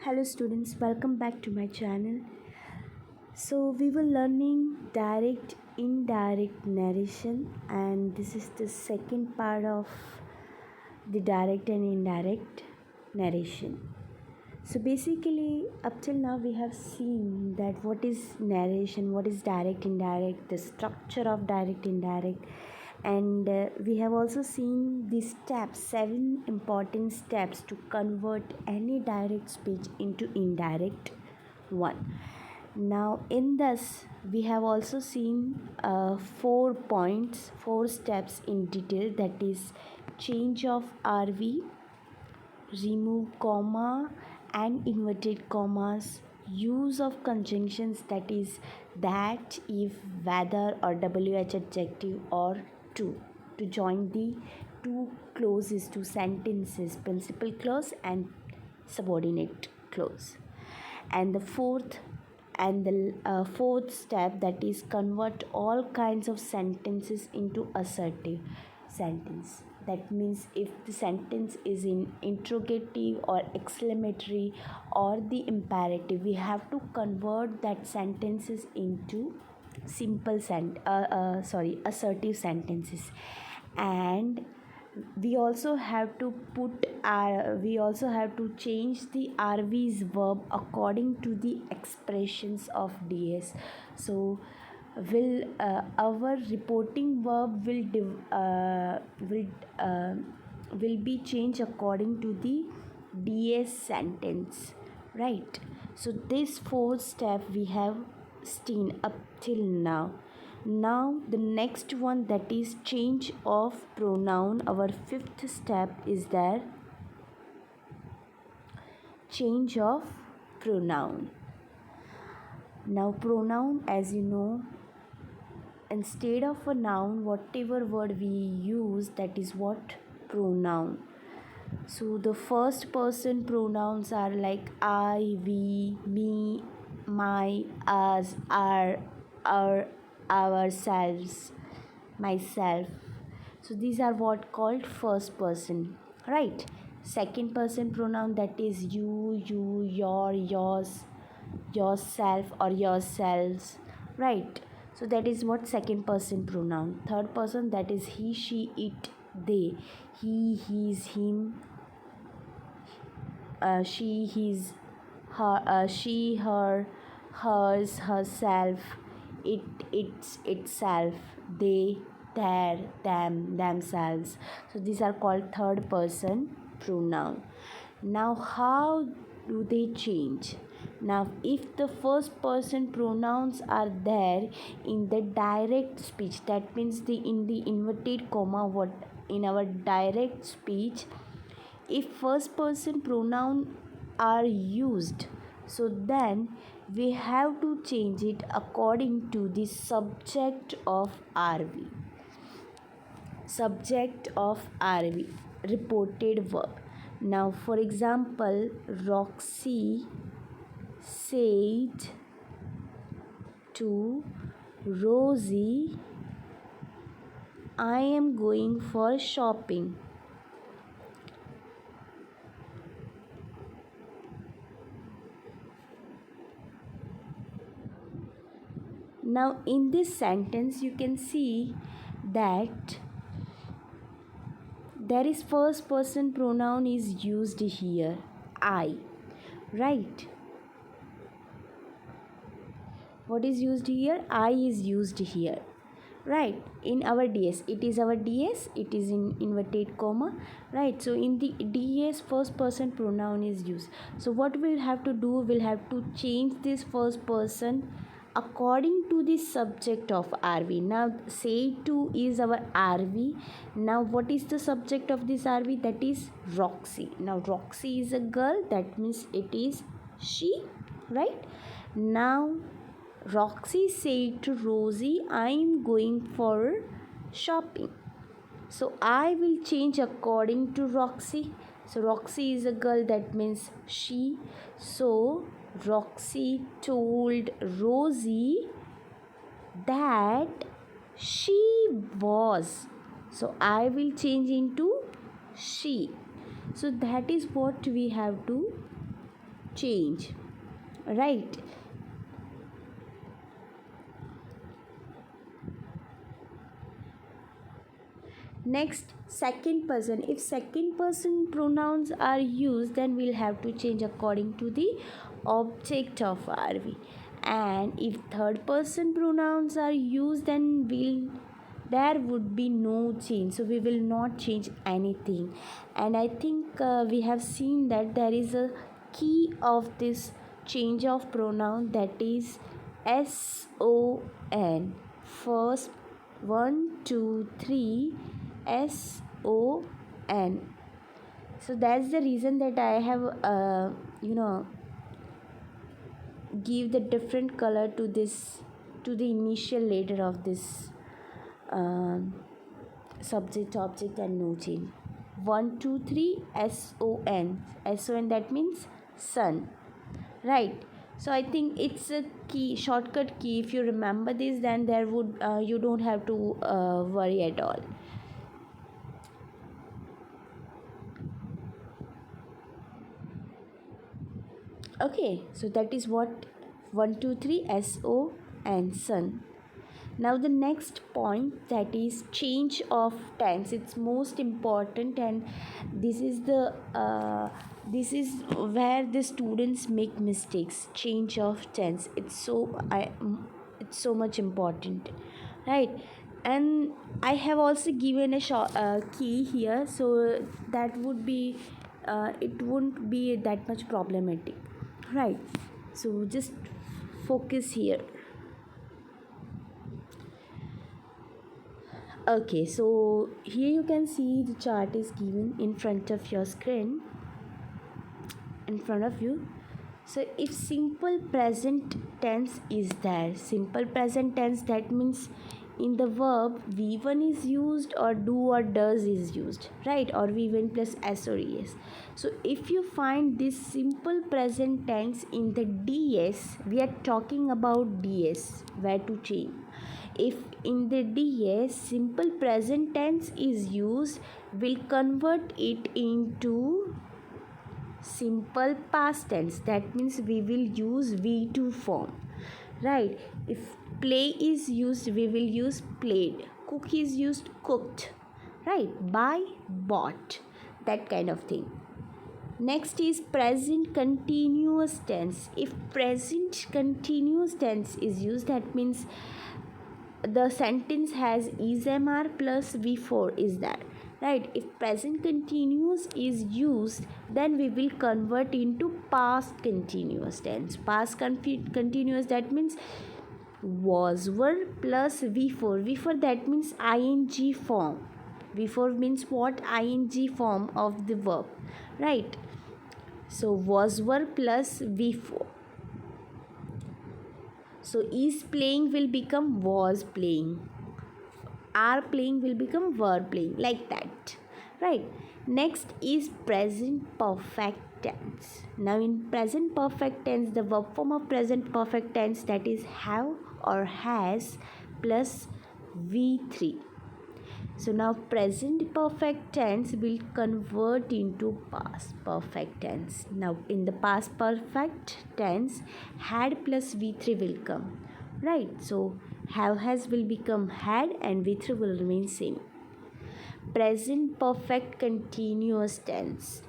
Hello students, welcome back to my channel. So we were learning direct indirect narration, and this is the second part of the direct and indirect narration. So basically up till now we have seen that what is narration, what is direct indirect, the structure of direct indirect, and we have also seen the steps, 7 important steps to convert any direct speech into indirect one. Now in this we have also seen 4 points, 4 steps in detail, that is change of RV, remove comma and inverted commas, use of conjunctions, that is that, if, whether or WH adjective, or to join the two clauses, two sentences, principal clause and subordinate clause. And the fourth step, that is convert all kinds of sentences into assertive sentence. That means if the sentence is in interrogative or exclamatory or the imperative, we have to convert that sentences into assertive sentences. And we also have to change the RV's verb according to the expressions of DS. So our reporting verb will be changed according to the DS sentence, right? So this fourth step we have seen up till now. Now the next one, that is change of pronoun. Our fifth step is there, change of pronoun. Now pronoun, as you know, instead of a noun, whatever word we use, that is what pronoun. So the first person pronouns are like I, we, me, my, us, our, ourselves, myself. So these are what called first person, right? Second person pronoun, that is you, your, yours, yourself or yourselves, right? So that is what second person pronoun. Third person, that is he, she, it, they, he, his, him, she, his, her, she, her, hers, herself, it, its, itself, they, their, them, themselves. So these are called third person pronoun. Now how do they change? Now if the first person pronouns are there in the direct speech, that means in the inverted comma, what in our direct speech, if first person pronoun are used, so then we have to change it according to the subject of RV. Subject of RV, reported verb. Now for example, Roxy said to Rosie, I am going for shopping. Now in this sentence you can see that there is first person pronoun is used here, I, right? What is used here? I is used here, right? In our DS, it is our DS, it is in inverted comma, right? So in the DS, first person pronoun is used. So what we'll have to do, we'll have to change this first person according to the subject of RV. Now say to is our RV. Now what is the subject of this RV? That is Roxy. Now Roxy is a girl, that means it is she, right? Now Roxy said to Rosie, I am going for shopping. So I will change according to Roxy. So Roxy is a girl, that means she. So Roxy told Rosie that she was. So I will change into she. So that is what we have to change, right? Next, second person. If second person pronouns are used, then we'll have to change according to the object of are we. And if third person pronouns are used, then there would be no change, so we will not change anything. And I think we have seen that there is a key of this change of pronoun, that is son. First, 1 2 3 son. So that's the reason that I have give the different color to this, to the initial letter of this subject, object and no change. 1 2 3 son, that means sun, right? So I think it's a key, shortcut key. If you remember this, then there would you don't have to worry at all. Okay, so that is what 1 2 3 so and sun. Now the next point, that is change of tense. It's most important, and this is the this is where the students make mistakes. Change of tense. It's so much important, right? And I have also given a key here, so that would be it won't be that much problematic, right? So just focus here. Okay, so here you can see the chart is given in front of your screen, in front of you. So if simple present tense is there, simple present tense, that means in the verb v1 is used, or do or does is used, right? Or v1 plus s or es. So if you find this simple present tense in the ds, we are talking about ds, where to change. If in the ds simple present tense is used, we'll convert it into simple past tense. That means we will use v2 form, right? If play is used, we will use played. Cook is used, cooked, right? Buy, bought, that kind of thing. Next is present continuous tense. If present continuous tense is used, that means the sentence has is-mr plus v4 is that, right? If present continuous is used, then we will convert into past continuous tense. Past continuous, that means was, were plus v4, that means ing form. v4 means what? Ing form of the verb, right? So was, were plus v4. So is playing will become was playing, are playing will become were playing, like that, right? Next is present perfect tense. Now in present perfect tense, the verb form of present perfect tense, that is have or has plus v3. So now present perfect tense will convert into past perfect tense. Now in the past perfect tense, had plus v3 will come, right? So have has will become had and v3 will remain same. Present perfect continuous tense.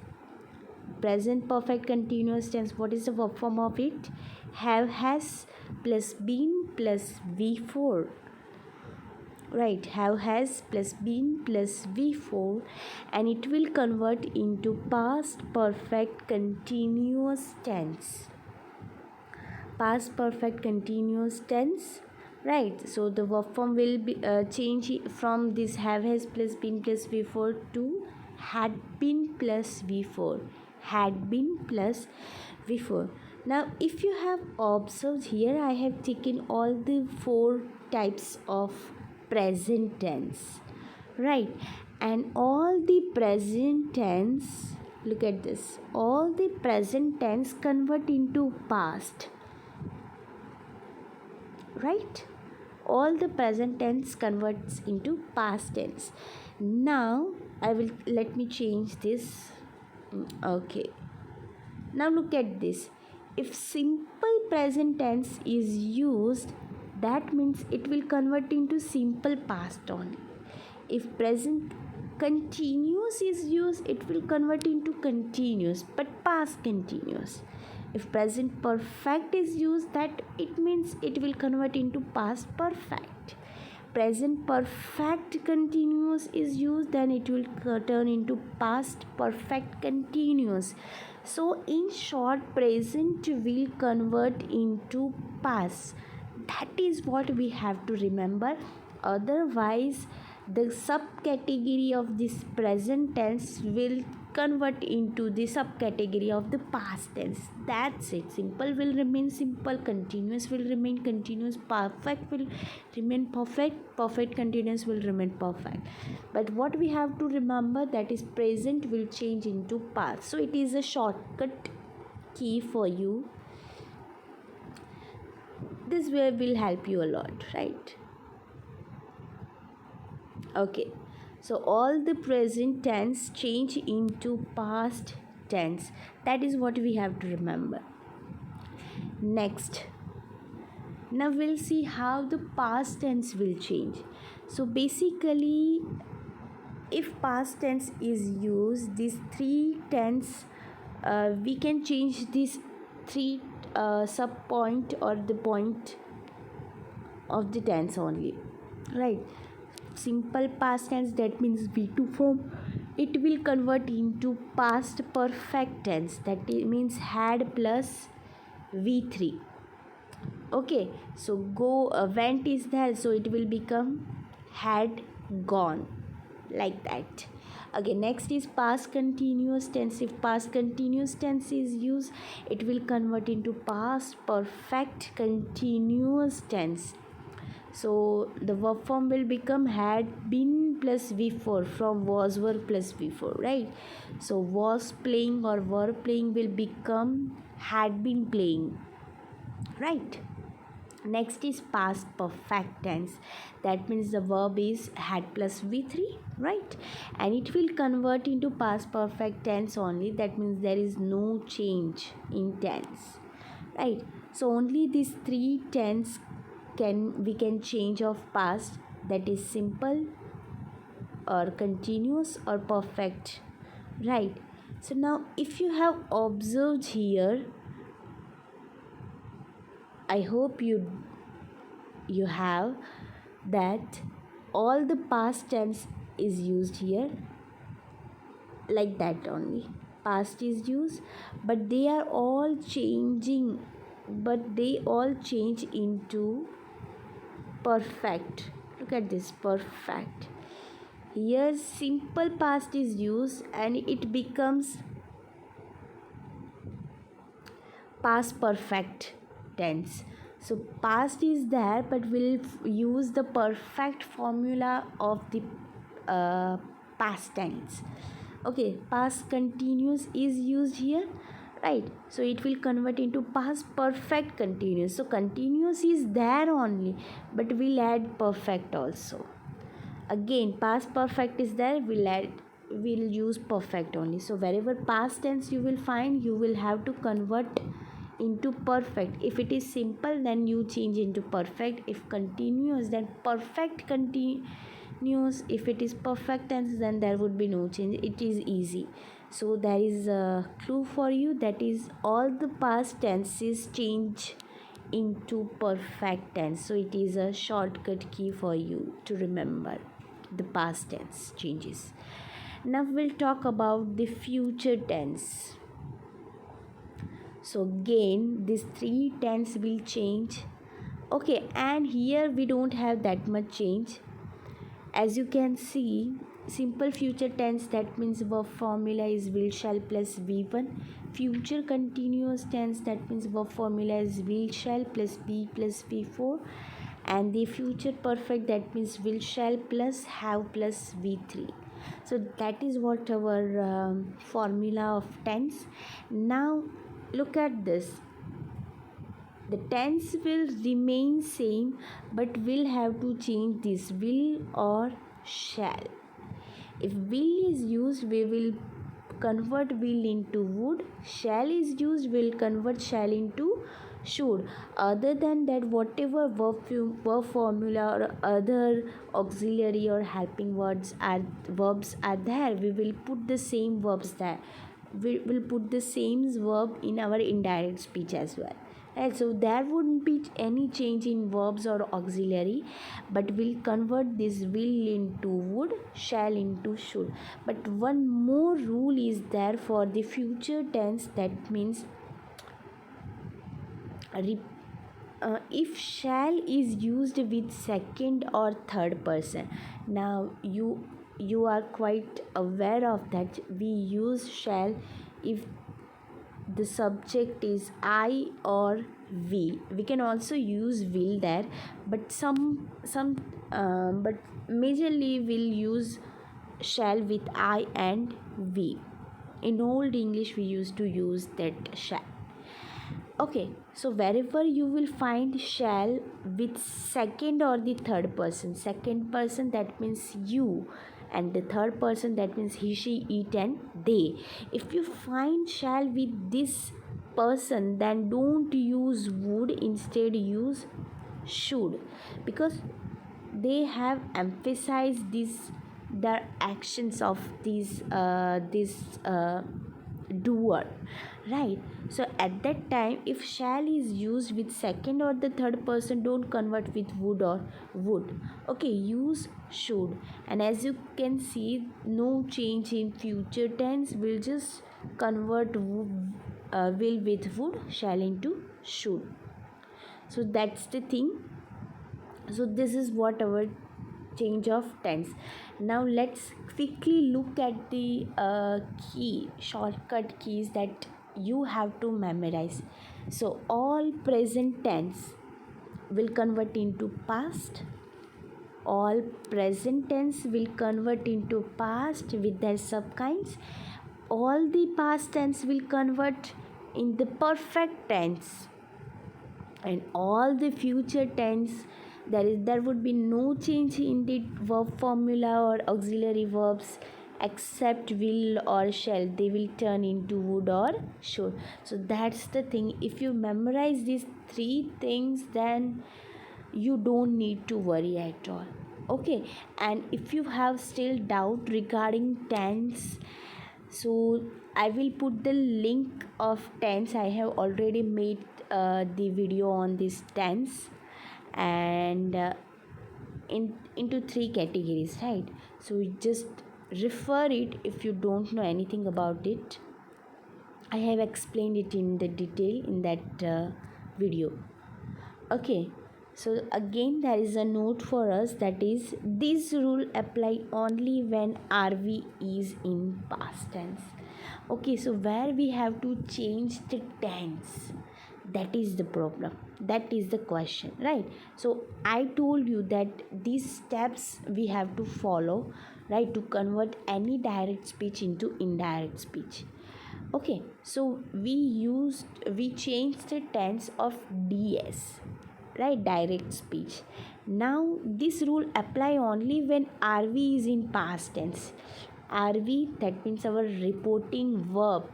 Present perfect continuous tense, what is the verb form of it? Have has plus been plus v4, right? Have has plus been plus v4, and it will convert into past perfect continuous tense. Past perfect continuous tense, right? So the verb form will be change from this have has plus been plus v4 to had been plus v4, had been plus v4. Now if you have observed here, I have taken all the 4 types of present tense, right? And all the present tense, look at this, all the present tense convert into past, right? All the present tense converts into past tense. Now I will, let me change this. Okay, now look at this. if simple present tense is used, that means it will convert into simple past only. If present continuous is used, it will convert into continuous but past continuous. If present perfect is used, that it means it will convert into past perfect. Present perfect continuous is used, then it will turn into past perfect continuous. So in short, present will convert into past. That is what we have to remember. Otherwise, the subcategory of this present tense will convert into the subcategory of the past tense. That's it. Simple will remain simple, continuous will remain continuous, perfect will remain perfect, perfect continuous will remain perfect. But what we have to remember, that is present will change into past. So it is a shortcut key for you. This way will help you a lot, right? Okay, so all the present tense change into past tense. That is what we have to remember. Next, now we'll see how the past tense will change. So basically, if past tense is used, these three tense, we can change these three sub point or the point of the tense only, right? Simple past tense, that means V2 form, it will convert into past perfect tense, that means had plus V3. Okay, so go went is there, so it will become had gone, like that. Again, next is past continuous tense. If past continuous tense is used, it will convert into past perfect continuous tense. So the verb form will become had been plus V4 from was, were plus V4, right? So was playing or were playing will become had been playing, right? Next is past perfect tense. That means the verb is had plus V3, right? And it will convert into past perfect tense only. That means there is no change in tense, right? So only these three tense we can change of past, that is simple or continuous or perfect, right? So now if you have observed here, I hope you have, that all the past tense is used here, like that only. Past is used, but they are all changing, but they all change into perfect. Look at this, perfect. Here simple past is used and it becomes past perfect tense. So past is there, but we'll use the perfect formula of the past tense. Okay, past continuous is used here, right? So it will convert into past perfect continuous. So continuous is there only, but we'll add perfect also. Again, past perfect is there, we'll use perfect only. So wherever past tense you will find, you will have to convert into perfect. If it is simple, then you change into perfect. If continuous, then perfect continuous. If it is perfect tense, then there would be no change. It is easy. So there is a clue for you, that is all the past tenses change into perfect tense. So it is a shortcut key for you to remember the past tense changes. Now we'll talk about the future tense. So again, these three tense will change. Okay, and here we don't have that much change. As you can see, simple future tense, that means verb formula is will, shall plus V1. Future continuous tense, that means verb formula is will, shall plus be plus V4. And the future perfect, that means will, shall plus have plus V3. So that is what our formula of tense. Now look at this, the tense will remain same, but we'll have to change this will or shall. If will is used, we will convert will into would. Shall is used, will convert shall into should. Other than that, whatever verb formula or other auxiliary or helping verbs are there, we will put the same verbs there. We will put the same verb in our indirect speech as well. Right, so there wouldn't be any change in verbs or auxiliary, but we'll convert this will into would, shall into should. But one more rule is there for the future tense, that means if shall is used with second or third person. Now you are quite aware of that we use shall if the subject is I or we can also use will there, but but majorly we'll use shall with I and we. In old English we used to use that shall. Okay, so wherever you will find shall with second or the third person, second person that means you, and the third person that means he, she, it, and they. If you find shall with this person, then don't use would, instead use should, because they have emphasized the actions of this doer, right? So at that time, if shall is used with second or the third person, don't convert with would or would. Okay, use should. And as you can see, no change in future tense, we'll just convert will with would, shall into should. So that's the thing. So this is what our change of tense. Now let's quickly look at the shortcut keys that you have to memorize. So all present tense will convert into past. All present tense will convert into past with their subkinds. All the past tense will convert in the perfect tense, and all the future tense there would be no change in the verb formula or auxiliary verbs except will or shall. They will turn into would or should. So that's the thing. If you memorize these three things, then you don't need to worry at all. Okay, and if you have still doubt regarding tense, so I will put the link of tense. I have already made the video on this tense, and into three categories, right? So just refer it if you don't know anything about it. I have explained it in the detail in that video. Okay, so again there is a note for us, that is this rule apply only when RV is in past tense. Okay, so where we have to change the tense, that is the problem, that is the question, right? So I told you that these steps we have to follow, right, to convert any direct speech into indirect speech. Okay, so we changed the tense of DS, right, direct speech. Now this rule apply only when RV is in past tense. RV, that means our reporting verb.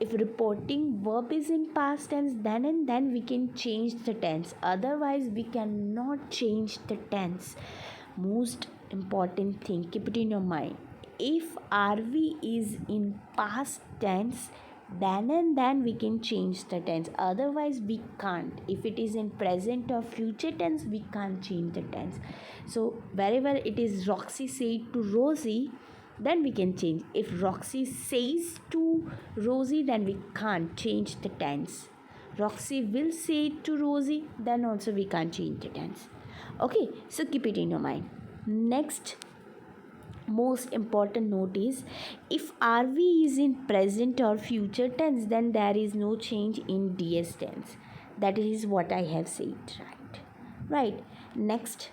If reporting verb is in past tense, then and then we can change the tense. Otherwise, we cannot change the tense. Most important thing, keep it in your mind. If RV is in past tense, then and then we can change the tense. Otherwise, we can't. If it is in present or future tense, we can't change the tense. So wherever it is Roxy said to Rosie, then we can change. If Roxy says to Rosie, then we can't change the tense. Roxy will say to Rosie, then also we can't change the tense. Okay, so keep it in your mind. Next most important note is, if RV is in present or future tense, then there is no change in DS tense. That is what I have said, right? Next,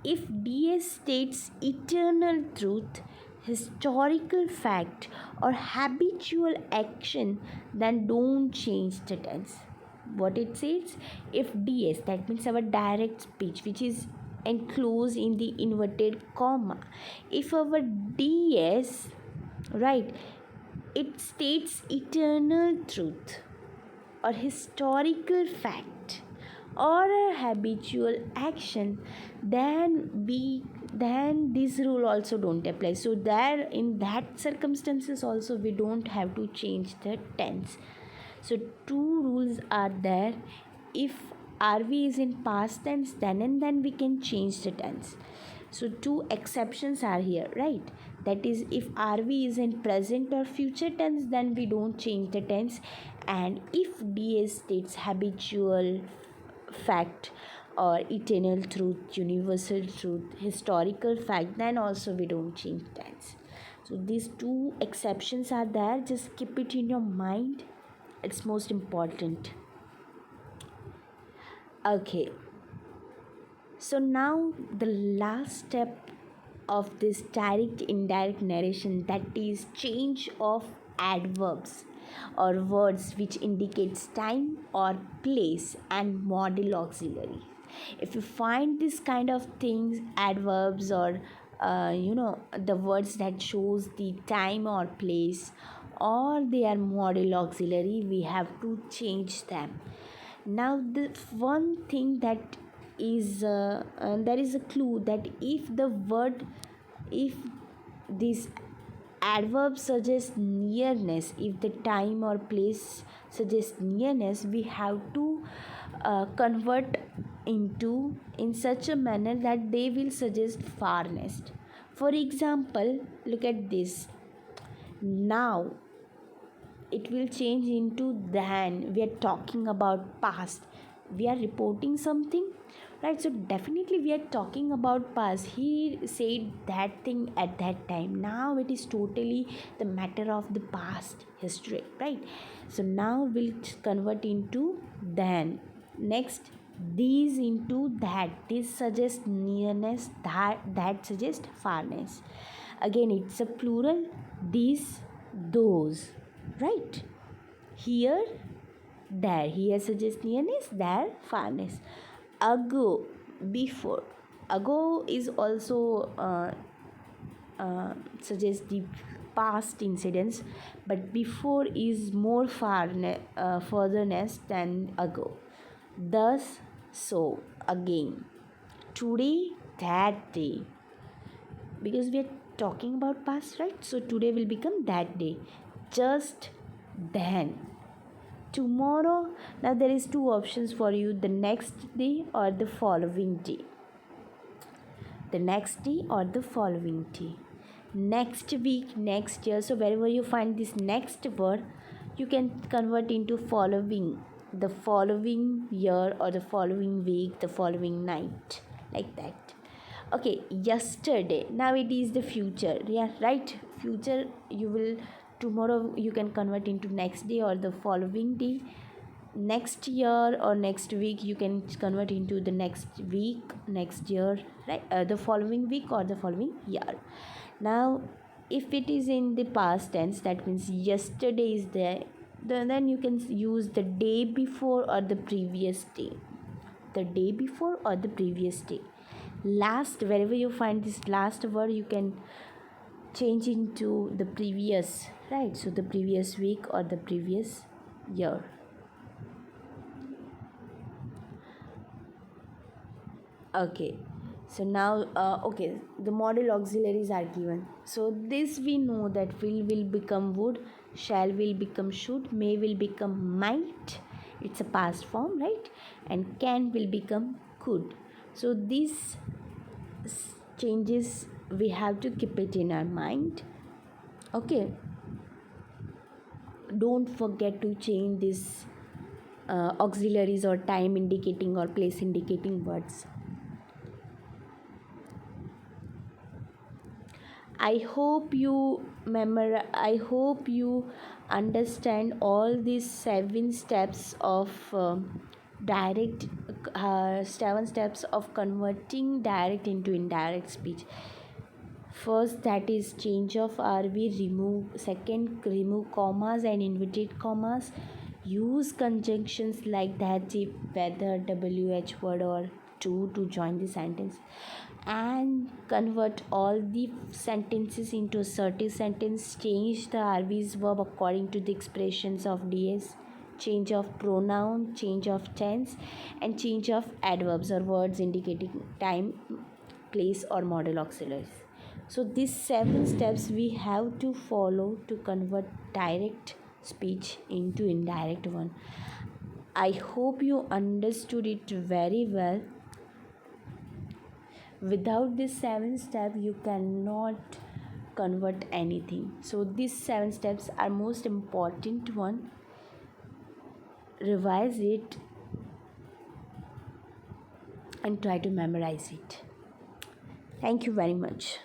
if DS states eternal truth, historical fact, or habitual action, then don't change the tense. What it says, if DS, that means our direct speech, which is enclosed in the inverted comma, if our DS, right, it states eternal truth or historical fact or a habitual action, then this rule also don't apply. So there, in that circumstances also, we don't have to change the tense. So two rules are there. If RV is in past tense, then and then we can change the tense. So two exceptions are here, right? That is, if RV is in present or future tense, then we don't change the tense. And if DS states habitual fact or eternal truth, universal truth, historical fact, then also we don't change tense. So these two exceptions are there. Just keep it in your mind. It's most important. Okay. So now the last step of this direct indirect narration, that is change of adverbs or words which indicates time or place and modal auxiliary. If you find this kind of things, adverbs or the words that shows the time or place or they are modal auxiliary, we have to change them. Now the one thing that is there is a clue that if this adverb suggests nearness, if the time or place suggests nearness, we have to convert into in such a manner that they will suggest farness. For example, look at this. Now it will change into then. We are talking about past, we are reporting something, right? So definitely we are talking about past. He said that thing at that time. Now it is totally the matter of the past history, right? So now we'll convert into then. Next, these into that. This suggests nearness, that suggests farness. Again, it's a plural. These, those, right? Here, there. Here suggests nearness, there farness. Ago, before. Ago is also suggests the past incidents, but before is more furtherness than ago. Thus, so, again. Today, that day. Because we are talking about past, right? So today will become that day. Just then. Tomorrow. Now there is two options for you: the next day or the following day. The next day or the following day. Next week, next year. So wherever you find this next word, you can convert into following, the following year or the following week, the following night, like that. Okay, yesterday. Now it is the future. Yeah, right? Future, you will, tomorrow you can convert into next day or the following day. Next year or next week you can convert into the next week, next year, right? The following week or the following year. Now if it is in the past tense, that means yesterday is there, then you can use the day before or the previous day. The day before or the previous day. Last, wherever you find this last word, you can change into the previous, right? So the previous week or the previous year. Okay, so now okay, the modal auxiliaries are given. So this we know that will become would, shall will become should, may will become might, it's a past form, right? And can will become could. So these changes we have to keep it in our mind. Okay, don't forget to change these auxiliaries or time indicating or place indicating words. I hope you understand all these 7 steps of direct 7 steps of converting direct into indirect speech. First, that is change of RV, remove. Second, remove commas and inverted commas. Use conjunctions like that, if, whether, WH word or to join the sentence. and convert all the sentences into assertive sentence. Change the RV's verb according to the expressions of DS. Change of pronoun, change of tense, and change of adverbs or words indicating time, place, or modal auxiliaries. So these 7 steps we have to follow to convert direct speech into indirect one. I hope you understood it very well. Without this 7 step you cannot convert anything. So these 7 steps are most important one. Revise it and try to memorize it. Thank you very much.